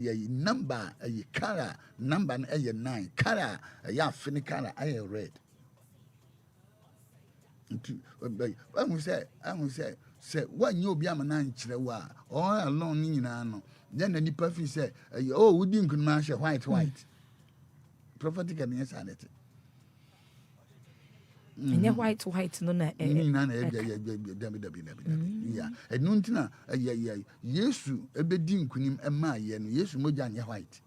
number a color number a 9 color a fini color a red. Say when you be a man all alone in ano, then the perfect say, oh, we didn't match white. Prophetic and yes, sanity. And your white no na Yeah, and nuntina, Yesu, a bedding kunim and my and Yesu mojan white.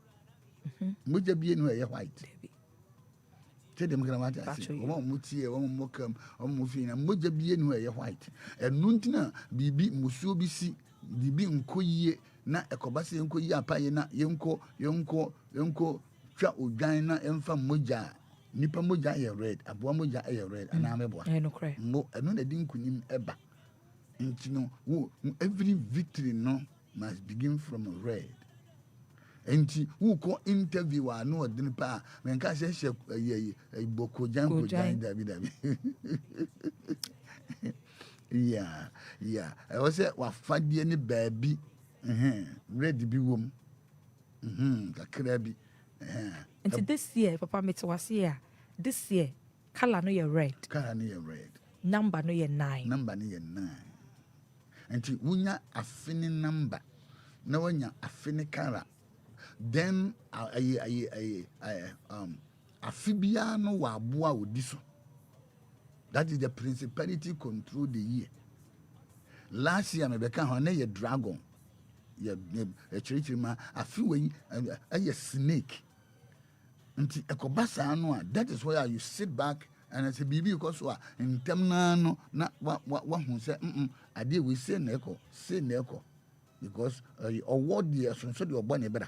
Moja be no white. Tell them Gramata, one mutia, one mockum, one muffin, and moja be no white. And nuntina, bibi musubisi, bibi unkoye, na a cobasi unko ya payena, yonko, trap ugina, and from moja. Nipa moja aye red, aboa moja aye red, and I'm a boy. I know cry. Mo, I know they didn't kunim eba. And you know, every victory no must begin from red. And who call interviewer no didn't pa, when can say a boko jam, David. Yeah. I was at what faddy any baby, ready be womb. The crabby. And this year, Papa Mito was here. This year, color no ye red. Color no ye red. Number no ye 9. Number no ye 9. And you wunya a fini number. No wunya a fini color. Then a fibia no wa bua odiso. That is the principality control the year. Last year, me beka hone ye dragon. Ye chirichirima a few a snake. Nti ekobasa anu a, that is where you sit back and I say bibi because wa ntem na no na wa hu say ade we say na eko because award the so de obo na bra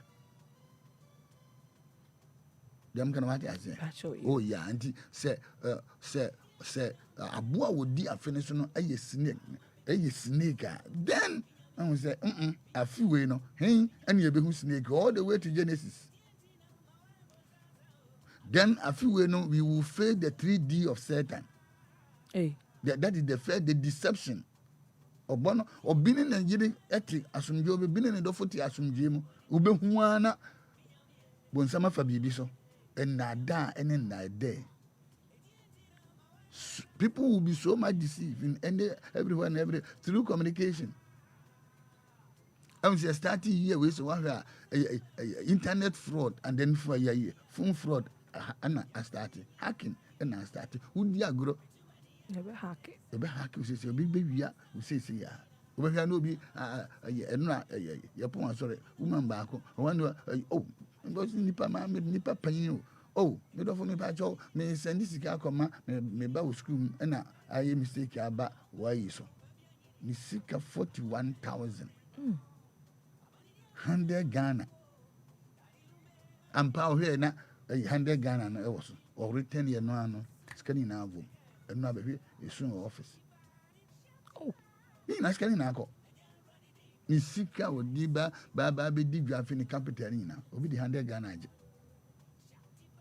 dem kana what I say. Oh yeah, nti say aboa wodi afene so no aye snake then I will say afiwe no hen ene ye be hu snake all the way to Genesis. Then a few way no, we will fail the 3D of Satan. Hey. That is the deception. Obono obini na yiri eti asumje obi bini na dofoti asumje mu ube huana bonsama fa bibi so enada enade. People will be so much deceived in everywhere and every through communication. I'm just starting here with internet fraud and then for a phone fraud. And I started hacking, and I started. Who do you grow? Never hack it. You be hack. We say, "Big baby, we say, yeah." We have no be. Your point. Sorry, woman back. One. Oh, because nipa ma nipa panyin. Oh, me don't for me pa cho. Me send this guy come me ba school. And I mistake about why so. Me seek 41,000. 100 Ghana. I'm power here now. 100 Ghana no was or return your no scanning now and now be soon office. Oh, you na scanning now. Ni sika wo diba ba be di dwa fi ni capital ni na obi di 100 Ghana age.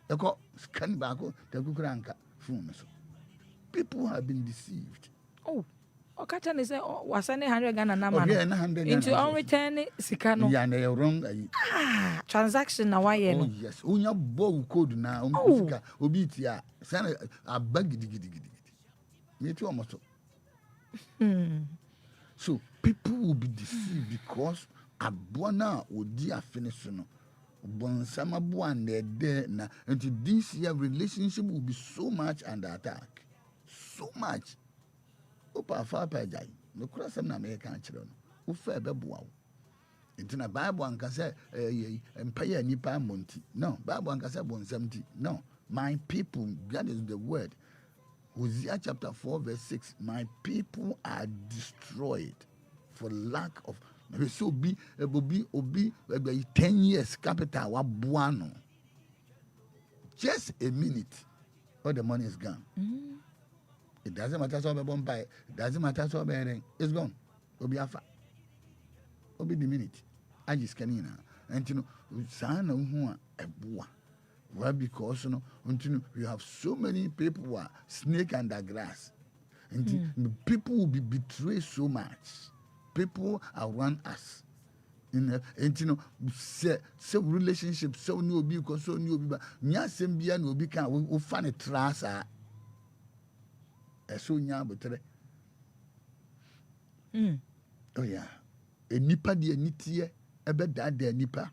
Eko scan back te kukura anka phone so. People have been deceived. Oh. Okacha ni say was any 100 Ghana na man. Yeah, 100 Ghana. Into on return sika no. Yeah, na wrong. Transaction na why no. Oh yes. Unya bo code na sika obi tia. Sana abag gidi. Me too almost. So people will be deceived because abona odi afinish no. Bonsama bo and there na into this year relationship will be so much under attack. So much. Opa fa pa jai no kura sem na me kan kire no wo fa beboa wo ntina bible anka say empire nipa monti no bible anka say bonsamti no my people, that is the word. Hosea chapter 4 verse 6, my people are destroyed for lack of so be 10 years capital wa buano, just a minute all the money is gone. It doesn't matter so be buy. It doesn't matter so be it's gone. Obi afa. Obi the minute. I just canina. And you know, sana hu a eboa. Why? Because you know, we have so many people who are snake under grass. And people will be betrayed so much. People around us. say relationship so new obi ko so new obi ba nya sem bia na obi kan wo fa ne trasa so nya botere oh yeah enipa de anitie ebe dada nipa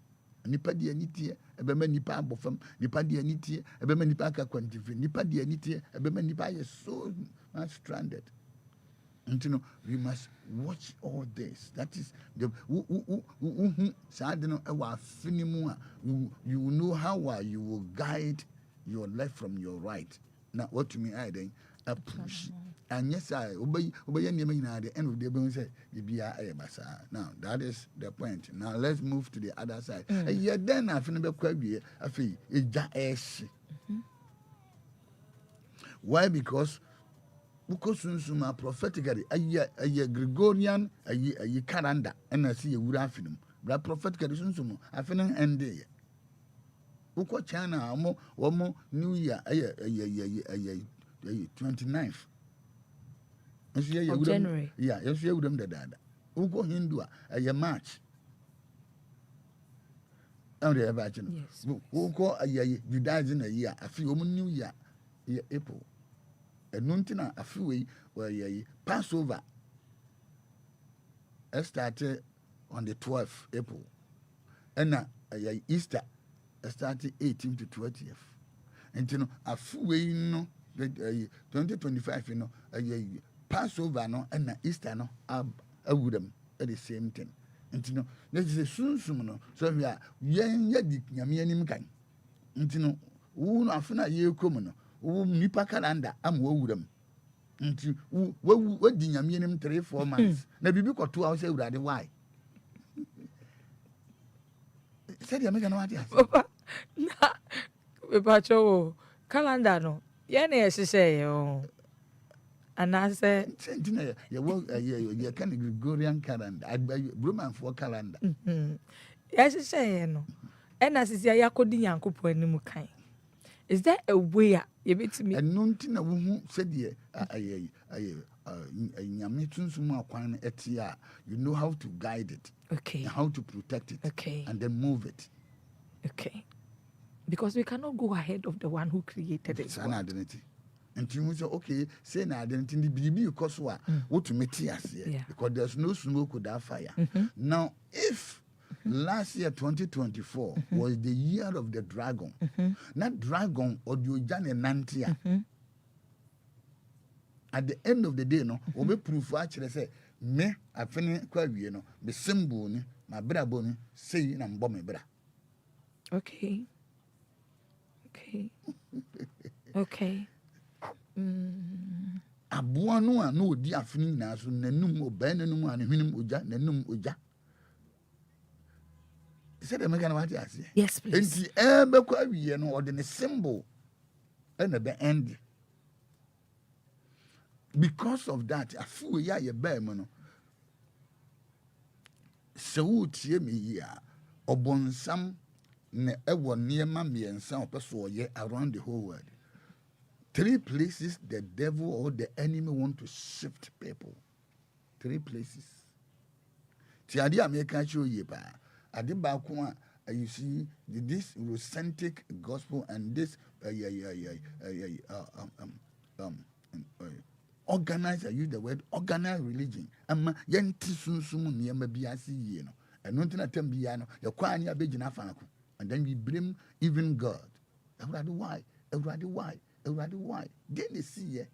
de anitie ebe ma nipa abofam nipa de anitie ebe ma nipa aka kwantifi nipa de anitie ebe ma nipa is so much stranded. And we must watch all this. That is the you will know how you will guide your left from your right. Now, what to me, I then a push. And yes, I obey at the end of the day, say, now, that is the point. Now, let's move to the other side. Yeah, then I feel I feel it's why? Because sunsuma prophetically a Gregorian a calendar and I see a wood affinum. But prophetically sunsum affinum and day. Uko China omo New Year a 29th. Of January. Yeah, yes, you would them the dada. Uko Hindu a March. And the Abachin. Yes. Uko a Judaism a year, a few New Year, April. And nuntina a few where Passover started on the 12th April. And Easter started 18th to 20th. And a few way 2025 Passover no and Easter no I would them at the same thing. And this is a soon no so we are yadi yamianim kan. And who no afuna ye come no nipa calendar am wo them. Nti wo di nyame nim 3-4 months na bibi kɔto a wo sɛ awurade why said you make no idea Papa na Papa cho calendar no ye na yɛhyehyɛ o anase sentina ye can Gregorian calendar Roman for calendar yɛhyehyɛ no ɛna sisi yakodi Nyankopɔn anim kan. Is there a way you bet me? And nuntina who said ye nyame tunsumu akwan etia you know how to guide it, okay, and how to protect it, okay, and then move it, okay, because we cannot go ahead of the one who created it. It's an identity. And you say, okay, say an identity in the BB because what to meet us here, because there's no smoke without fire. Now, if last year 2024 was the year of the dragon, not dragon or the Ojane Nantia. At the end of the day, no, we proof actually say, me, I finish quite, you know, the symbol, my brother bone, say, and bomb me, brother. Okay. Okay. Abuano no di afini na so nanum obananum an hwenum oja nanum oja. Said the mega what you say? Yes, please. Enti ebe kwa wiye no or the symbol and the end. Because of that, afu ya ye ba mu no. Se wo tie me yi a obonsam ne ewo niema miensa opeso ye around the whole world. 3 places the devil or the enemy want to shift people. 3 places. Ti ade American show ye ba. Ade ba ko a you see this Eurocentric gospel and this organized, I use the word organized religion. Ama yenti sunsum niema biasi ye no. And no thing atem bia no ye kwa anya begina fanako. And then we blame even God. Everybody why? Everybody why? Then they see ye.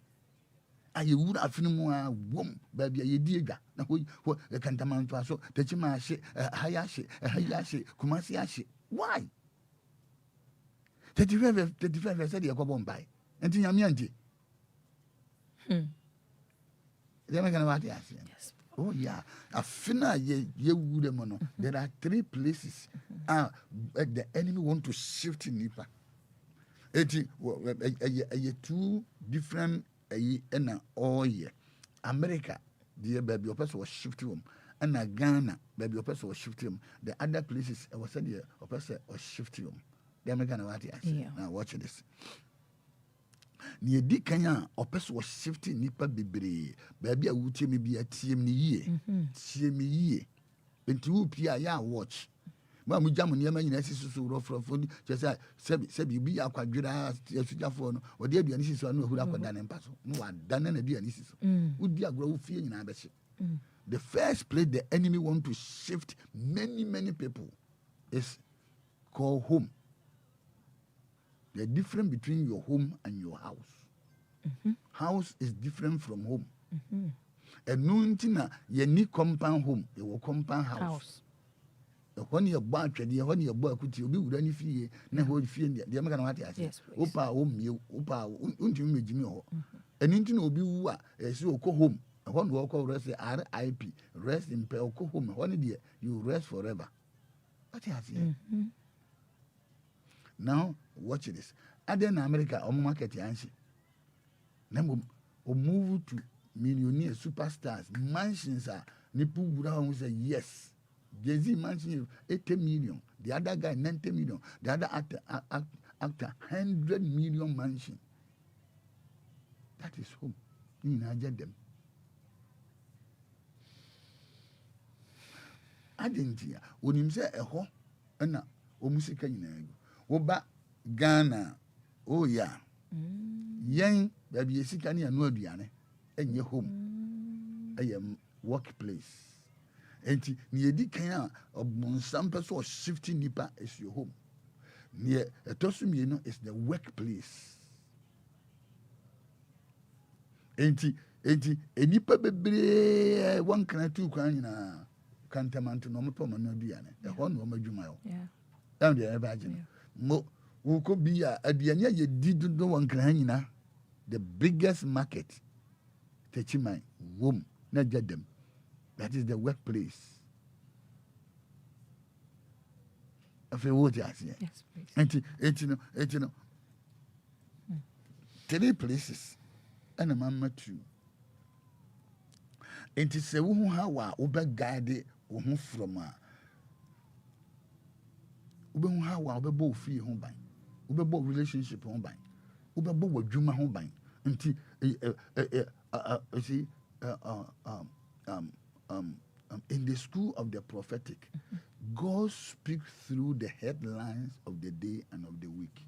Aye would afinu mu a wom ba bia ye di edwa. Na ho e kantaman to so techima ahye haya ahye kumasi ahye. Why? 35 said ye go bombai. Enti nyame ante. They make what you say. Yes. Oh yeah. Afina ye would them no. There are 3 places the enemy want to shift nipa. Eti a 2 different in all year. America, the baby your person was shifting them, and Ghana, baby your person was shifting them. The other places I was said here, a person was shifting them. They make what you say. Now watch this. Near di Kenya, or person was shifting nipa bebre. Baby, I would tell me be a TM ye. TM ye. Enti wo pia ya watch. Ma mu jam niam nyina sisi so rofrofo kyesa sebi bi akwadwira asujafo no odi aduane sisi so no ahura akoda ne mpa so no wadane na aduane sisi so udi agro wo fie nyina abehye. The first place the enemy want to shift many people is called home. The difference between your home and your house. House is different from home. And nuntina ye ni compound home, ye will compound house. When you buy trade, when you buy kuti, you be any fee, na hold fee, the American what I say. Opa home you, opa unti Jimmy ho. And into no be who as you go home. One walk over rest RIP, rest in peace, go home. One day you rest forever. What I say. Now watch this. Other in America, on market yanshi. Now we move to millionaire superstars. Mansions are Nipu Brown say yes. Jay-Z mansion 80 million. The other guy 90 million. The other actor 100 million mansion. That is home. You know, them. I didn't hear. When him say a ho, and musika nyina woba Ghana, oh yeah. Yen baby esika ne anu aduane enye home. Workplace. Enti ni edi kan a obonsam person shifting nipa is your home. Ni etosumi no is the workplace. Enti enipa bebre one kan two kan nyina kantamanto no moto ma no aduane. E ho no madwuma yo. Yeah. Down there imagine. Mo wo ko bi a aduane ye di dodo one kan nyina the biggest market techiman wom na jadem. That is the workplace. If you watch it, yes, please. And you know, 3 places, and a mamma too. And to say, who how Uber guide who from Uber how Uber both free home buying, Uber both relationship home buying, Uber both Juma home buying, until see, in the school of the prophetic, God speaks through the headlines of the day and of the week.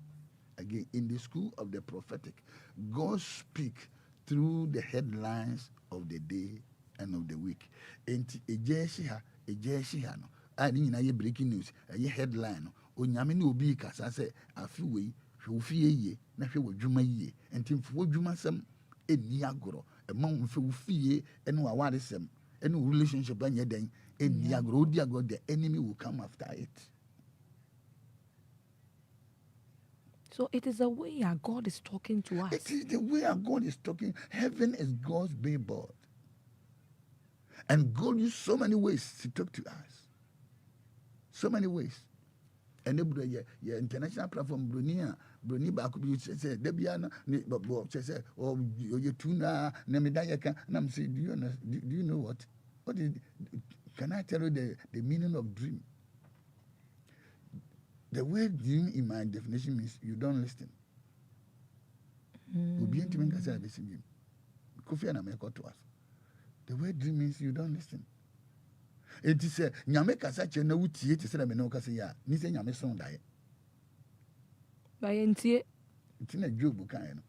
Again, in the school of the prophetic, God speaks through the headlines of the day and of the week. And a jeshiha no. I didn't know breaking news. A headline. O nyamini obi kasa say a few way. Ye na hwe Juma ye. And tim for Juma some a niagro. A mount fie and warisem. Any relationship when you're then in Diagro, the enemy will come after it. So it is the way our God is talking to us. It is the way our God is talking. Heaven is God's billboard. And God used so many ways to talk to us. So many ways. And the international platform, Bruni Baku say, Debiana, say, oh, you tuna, Namidayaka, and I'm saying, do you know what? What is, can I tell you the meaning of dream? The word dream in my definition means you don't listen. The word dream means you don't listen. It is a Nyame kasa che na wutie te se na me no kasa ya ni se Nyame son dae ba yentie itina Job kan no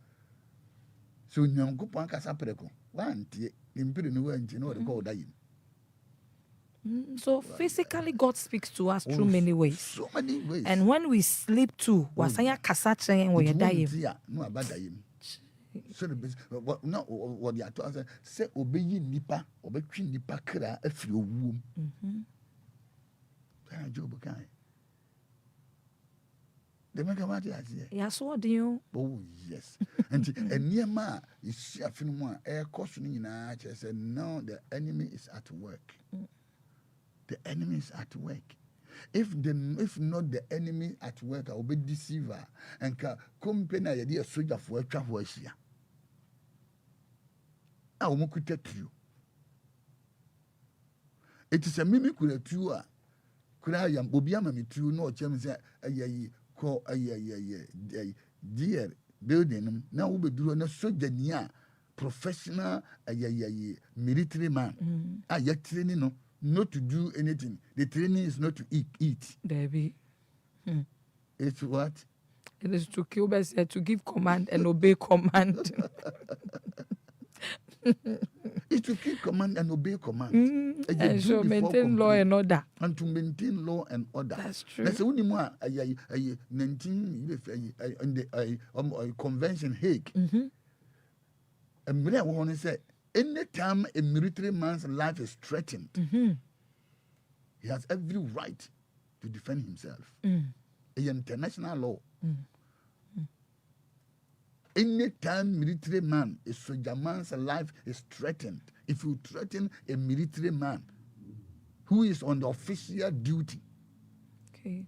so Nyankopon kasa preko wantie impire no wantie no de ko dae. So physically God speaks to us through many ways. So many ways. And when we sleep too, wasanya kasa chen wo yedae no abadae. So the no what they are talking say obeyi nipa obetwi nipa kra afiri owuom. Job kan. The make what you say. Yeah, so do you? Oh yes. And niema is afinu mu a e koso ni nyina che say no, the enemy is at work. The enemy is at work. If not the enemy at work, I will be deceiver and ka company ya dey soldier for atwa ho ahia. A wo mokuta tuo. It is a mimi kura tuo a kura yam obi ama me tuo na o chem say ayayi ko ayayi dear building na wo beduro na soldier ni a professional ayayi military man a ya training no not to do anything. The training is not to eat. Debbie. It's what? It is to kill, but said to give command and obey command. It's to keep command and obey command. And so maintain law and order. And to maintain law and order. That's true. That's only more 19 in the convention Hague. And I want to say, anytime a military man's life is threatened, he has every right to defend himself. International law. Anytime military man, a soldier man's life is threatened, if you threaten a military man who is on the official duty, okay,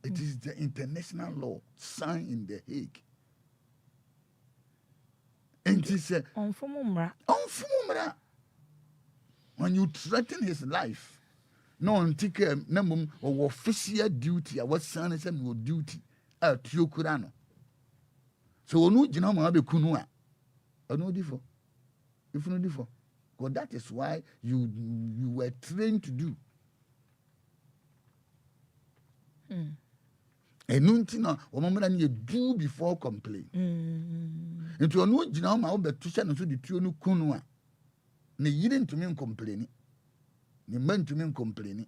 it is the international law signed in The Hague. And he said, when you threaten his life, no one take a number of official duty. I was saying some duty at Tiokurano. So no Jinama be kunua. No differ. If no differ. Because that is why you were trained to do. And nuntina or moment you do before complain. Into a no Jinama or Betusha and so the Tiono kunua. Ne yidn't to me complaining. Ni man to me complaining.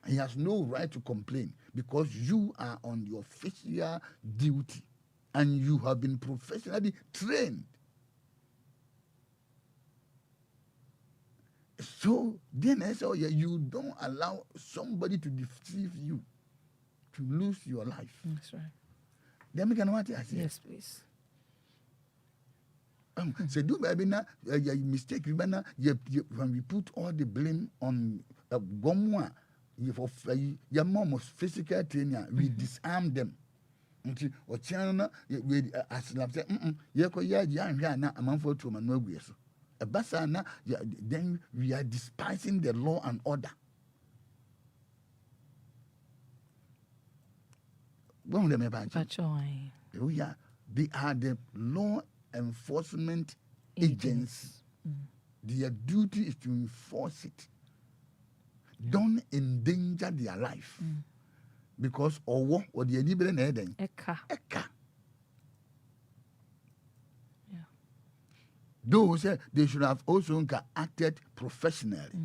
He has no right to complain because you are on your official duty and you have been professionally trained. So then I say, you don't allow somebody to deceive you, to lose your life. That's right. Then we can what I say. Yes, please. So do baby na mistake when we put all the blame on Gomwa for your mom's physical trainer, we disarm them. Until or channel as I said, na a man for to man so. A basana, then we are despising the law and order. One of them about they are the law enforcement agents. Their duty is to enforce it. Don't endanger their life. Because or the deliberate heading. Eka. Yeah. Those they should have also acted professionally.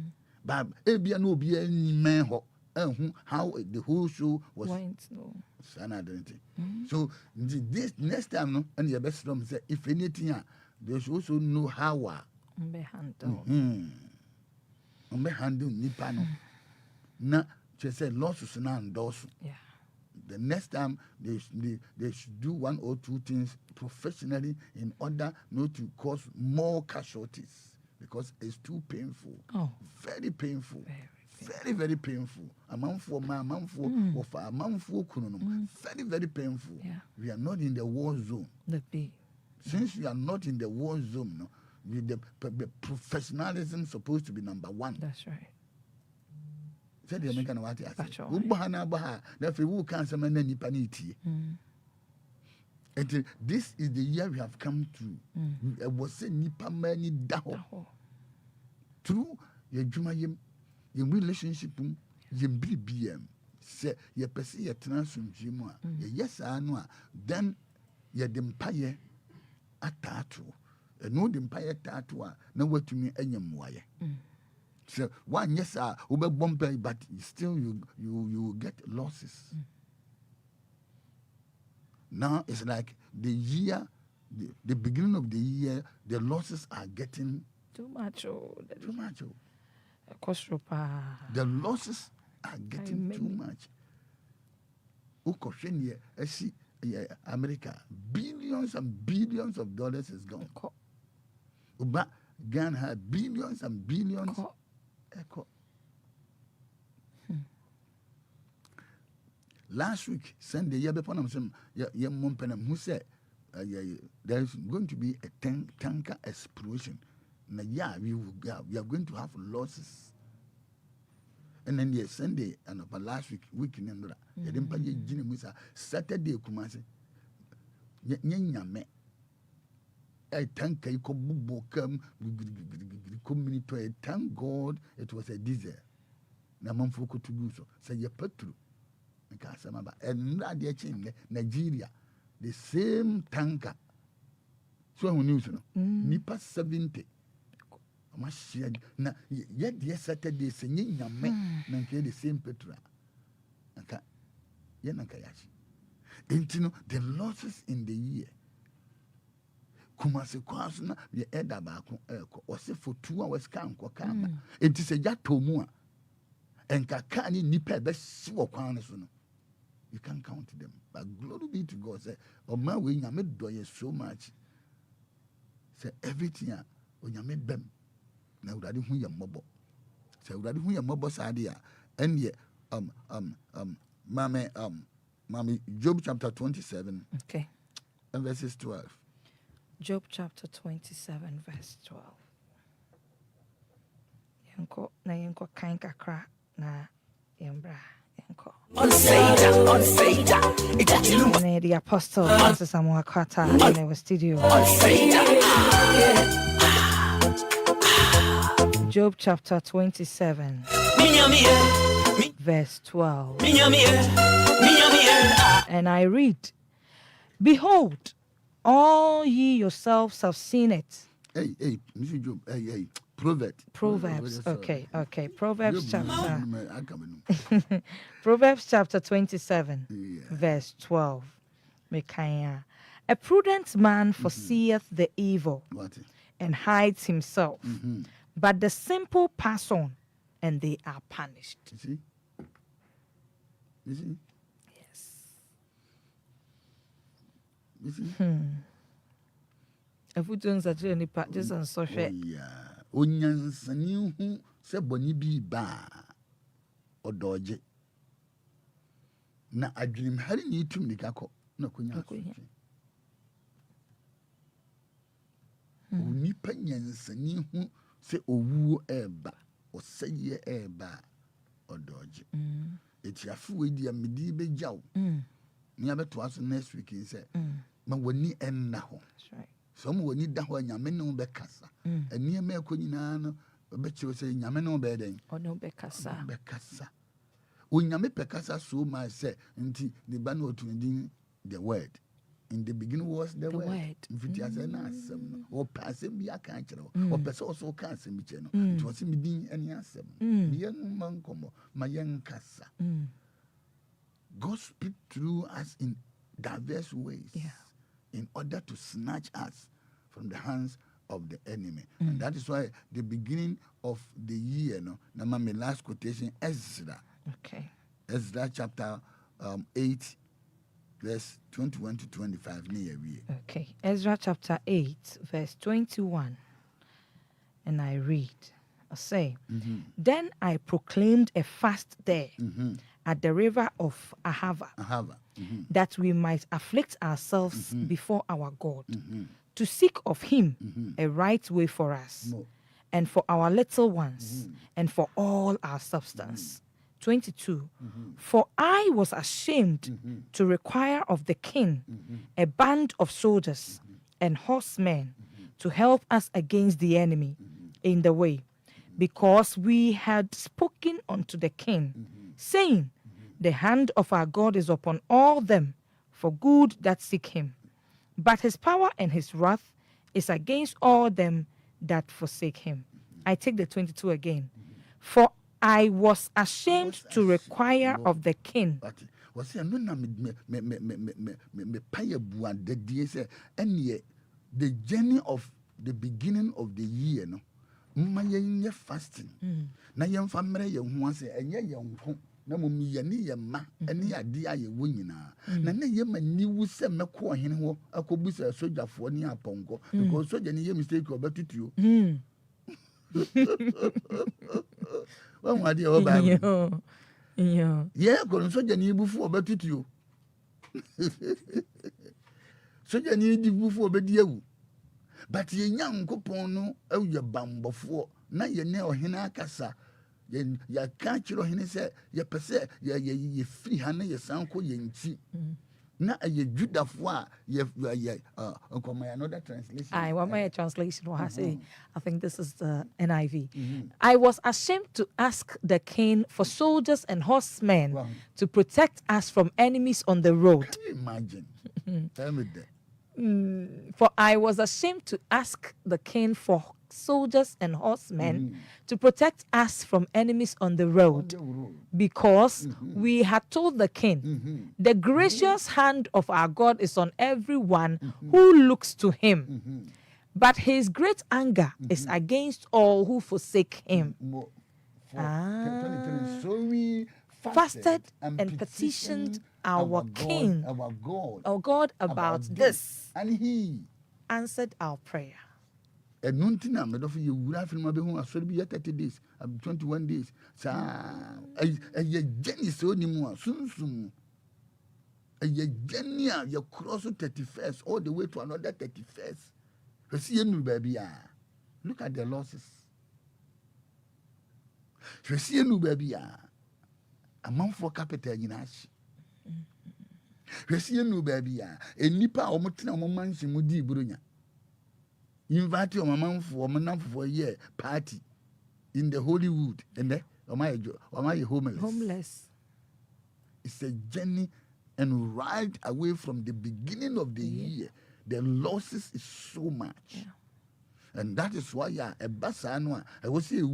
But no be any man how the whole show was. So this next time, no, and your best from say if anything, they should also know how handle nipano. Na just say losses na endorse. Yeah. The next time they should do one or two things professionally in order not to cause more casualties because it's too painful. Oh, very painful. Very, very painful. A man for my man for a man for kunono. Very, very painful. Yeah. We are not in the war zone. Since we are not in the war zone, no, the professionalism is supposed to be number one. That's right. Said the American what I said. Ubahana therefore who can summon any panity. This is the year we have come to. I was saying nipa many daho. Through your Jumayim. Your relationship, your BBM, say your person, your transum, yes, I know. Then your empire attatu, and no empire tattoo, no what to me any more. So one yes, I over bumper, but still you get losses. Now it's like the year, the beginning of the year, the losses are getting too much. Too much. The losses are getting too much. I see America, billions and billions of dollars is gone. But Ghana had billions and billions. Last week, Sunday, who said there is going to be a tanker explosion. Now, we are going to have losses. And then the Sunday and last week in Saturday, Kumasi, nyame tanka iko bubo kam community. Thank God it was a diesel na manfo ko tugu so say ye petrol nka asema ba enra de chin Nigeria the same tanker so who news no nipa 70 amashia na ye de Saturday se nyame na nke the same petrol nka ye na nka yachi intino the losses in the year kumase kwaso na ye eda ba ko eko o se for 2 hours kan ko kama enti se jato mu a enka ka ni nipa be si wo kwan so no you can't count them, but glory be to God. Say, oh my way, you made do so much. Say everything, oh you made them. Now that who you mobile. Say that who you mobile idea. And ye, mommy, Job chapter 27. Okay. And verses 12. Job chapter 27, verse 12. Yanko kain kakra na yembra. And the apostle Moses Amoako Attah in our studio. Job chapter 27, verse 12. And I read, behold, all ye yourselves have seen it. Hey, Mr. Job, hey. Proverbs. Okay. Proverbs chapter. Proverbs chapter 27, verse 12. Mekaya. A prudent man foreseeth the evil and hides himself, but the simple pass on and they are punished. You see? Yes. You see? If we don't say any practice and so share. Onyansani hu se boni bi ba odoje na adwim hari ni tum nikako na konya onipa nyansani hu se owu eba oseye eba odoje etiafu we dia medi bejaw ni abeto aso next week say ma woni enna ho. That's right. Some woni da ho nyame no be kasa eni ma ekonyina no be chiwo say nyame no be den ono be kasa onyame pekasa so much say nti the ban otundin the word in the beginning was the word mfiti ase na asem no o pasem bi aka kire o pese o so ka asem bi che no it was me din eni asem ye no mankomo ma yen kasa. God speak through us in diverse ways. In order to snatch us from the hands of the enemy. And that is why the beginning of the year, now my last quotation, Ezra. Okay. Ezra chapter 8, verse 21 to 25. Okay. Ezra chapter 8, verse 21. And I read, I say, then I proclaimed a fast there at the river of Ahava. That we might afflict ourselves before our God, to seek of him a right way for us, and for our little ones, and for all our substance. 22. For I was ashamed to require of the king a band of soldiers and horsemen to help us against the enemy in the way, because we had spoken unto the king, saying, the hand of our God is upon all them for good that seek him. But his power and his wrath is against all them that forsake him. I take the 22 again. For I was ashamed to require of the king. The journey of the beginning of the year, no, fasting. Na yem famre ye ho ase enye ye nko na mom ye ne ye ma ene ade aye wo nyina na ne ye mani wu se meko ohene ho akobusa sojafo ne aponko because soja ne ye mistake obatutuo wa wade o ba ye ko soja ne bufu obatutuo soja ne di bufu obedi awu but ye nyankopon no awye bambofo na ye ne ohene akasa ya ka kiro hene se ye pese ye free ha na ye sanko ye nti na ɛyɛ Judafo a yɛ another translation. I want my translation. What I say, I think this is the NIV. I was ashamed to ask the king for soldiers and horsemen Wow. to protect us from enemies on the road. Can you imagine? Tell me that. For I was ashamed to ask the king for soldiers and horsemen to protect us from enemies on the road, because we had told the king, the gracious hand of our God is on everyone who looks to him, but his great anger is against all who forsake him. So we Fasted and petitioned our king, our God, about this, and he answered our prayer. And nuntina made of you would have been able to 30 days, 21 days. Sa a Jenny so anymore soon. A Jenny, you cross 31st all the way to another 31st. See you, baby. Look at the losses. See you, baby. A month for capital in us. See you, baby. A nipa or mutina moments in Mudi Brunia. Invite your mama for a year party in the Hollywood, and then am I homeless? Homeless. It's a journey, and right away from the beginning of the year, the losses is so much, and that is why a basanoa I will say a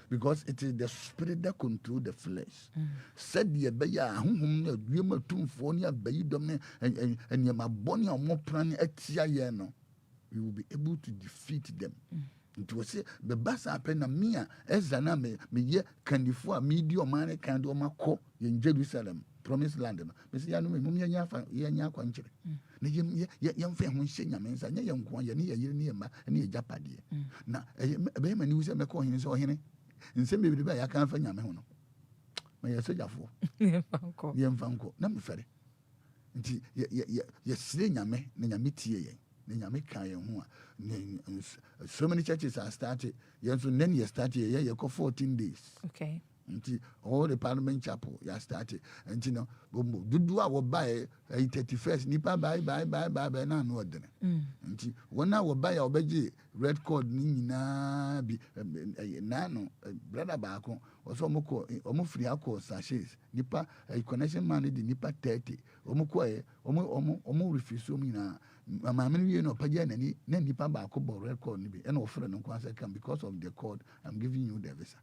because it is the spirit that control the flesh. Said the beya whom you are too funny, bay dominant, and your bonny or more plan at Tiano. We will be able to defeat them. It was say the basa pena mia ezana me ye candifu media man kind of mako in Jerusalem, promised land. Miss Yanu mumia yanya quanchre. Young family senior means and young one near Yeniama and near Japadi. Now a bayman who said Mako in his or henny. And send me the bay I can't find Yamahono. May I say Jafo? Young Fanco, number ferry. Yes, Yame, Nanyamiti. So many churches are started. Yes, then you started. Yeah, you got 14 days. Okay. Until all the Parliament Chapel, you started. And you know, do I will buy a 31st nipa buy na no ordinary. Until when I will buy a beji red cord nina be nano brother bako or so moko free alcohol sachets nipa a connection man the nipa 30 omo refuse me na. My many no paja any nipa bako bo record ni be and offer no kwanse come because of the code I'm giving you the visa.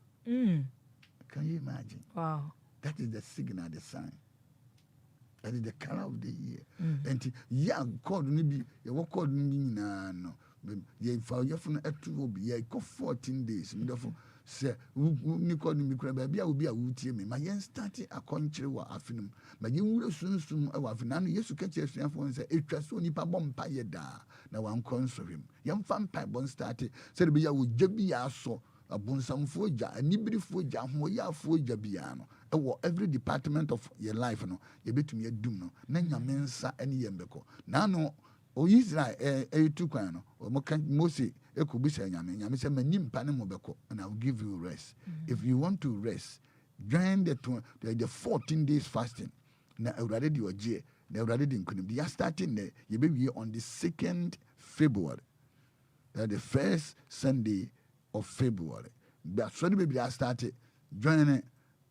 Can you imagine? Wow. That is the signal, the sign. That is the color of the year. And young code ni be you code ni na no. You for your phone at 2 be you 14 days. Me therefore say ni code ni kura baby I will be a wutie me. My yen started a country wa afinum. My yen wura sunsun e wa afinam Yesu ka che suafo say etwa so nipa bom pa ye da na wan console him. Yen fan pa bon started say be ya wo gyabi ya so abunsamfo gya anibirifo gya hoyafo gya bia no ewo every department of your life no ye betumi adum no na nyame nsa ene yembeko na no o Israel etu kwan no o mo kan Mose ekobisa nyame say manim pa ne mo beko and I will give you rest. If you want to rest, join the 14 days fasting na awurade di ogie na awurade di nkunim they are starting there ye be on the 2nd February, the first Sunday of February. But so the baby I started joining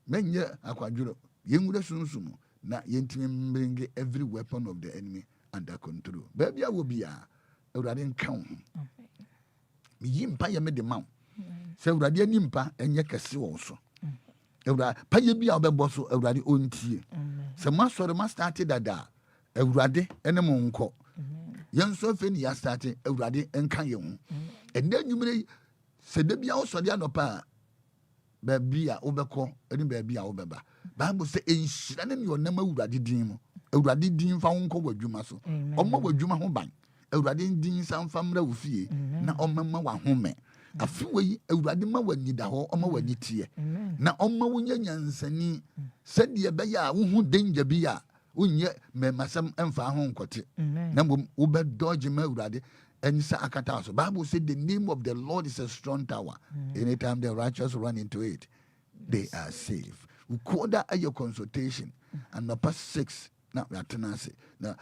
men ye akwaduro yengude sunsumu na yentimi bring every weapon of the enemy under control. Baby I will be a urade count. Me yimpa ye me de ma. Se urade nimpa enye kese wo so. Urade pa ye bia obebo so urade ontie. Se masore ma started dada urade ene mo nko. Yen so fe ni ya started urade enka ye ho. Ende nwumire se de bia osode anopa baby a obeko eni baby a obeba Bible say enhyira ne onam awurade din mu awurade din fa wonko wadwuma so omma wadwuma ho ban awurade din san fa mra wo fie na omma wa home afi we awurade ma wani da ho omma wani tie na omma wonya nyansani se de be ya wo hu danger bi a wonye memasam emfa ho nkote na wo be dodge ma awurade. And Akata, Bible said the name of the Lord is a strong tower. Anytime the righteous run into it, they are safe. We call that at your consultation. And the past 6 na yɛatena ase na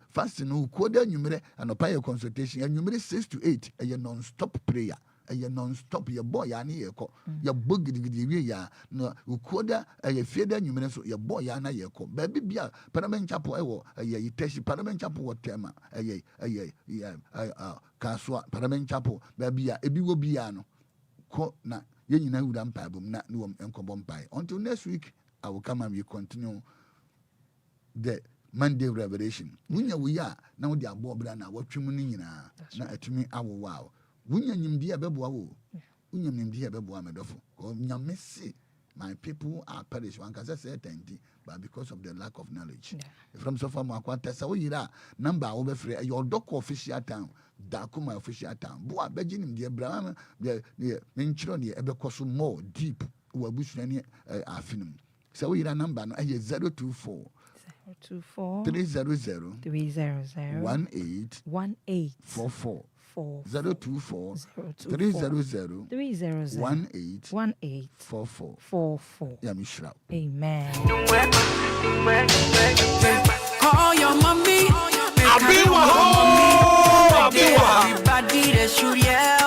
fasting no koda anwummerɛ anɔpa yɛ consultation anwummerɛ 6 to 8 ɛyɛ non-stop prayer ɛyɛ non-stop yɛbɔ yɛ ne yɛkɔ yɛbɔ gidigidi wie yɛ na koda ɛyɛ fieda anwummerɛ so yɛbɔ yɛ na yɛkɔ baabi bia Parliament Chapel ɛwɔ ɛyɛ Iteshi Parliament Chapel wɔ Tema ɛyɛ Kasua Parliament Chapel baabi a ebi wɔ bia no kɔ na yɛn nyinaa wura mpaebom na ne wɔm nkɔbɔ mpae until next week I will come and we continue the Monday revelation. Wunya wuya na wodi abo bra na watwem no nyinaa na atumi awowa. Wunya nyimdi abeboa wo. Wunya nyimdi abeboa medofo. Nyame se my people are perish. One can say 10, but because of the lack of knowledge. From so far Amoako Attah sa wo yira number wo be free your doc official town. Da kuma official town. Bo abeji nimdi bra me nchiro ne ebekoso more deep. Wo abusua ne afinum. So we number no 024 300 18 44 024 300 18 44. Yeah, Mishra. Amen. Call your mommy. Everybody that should yell.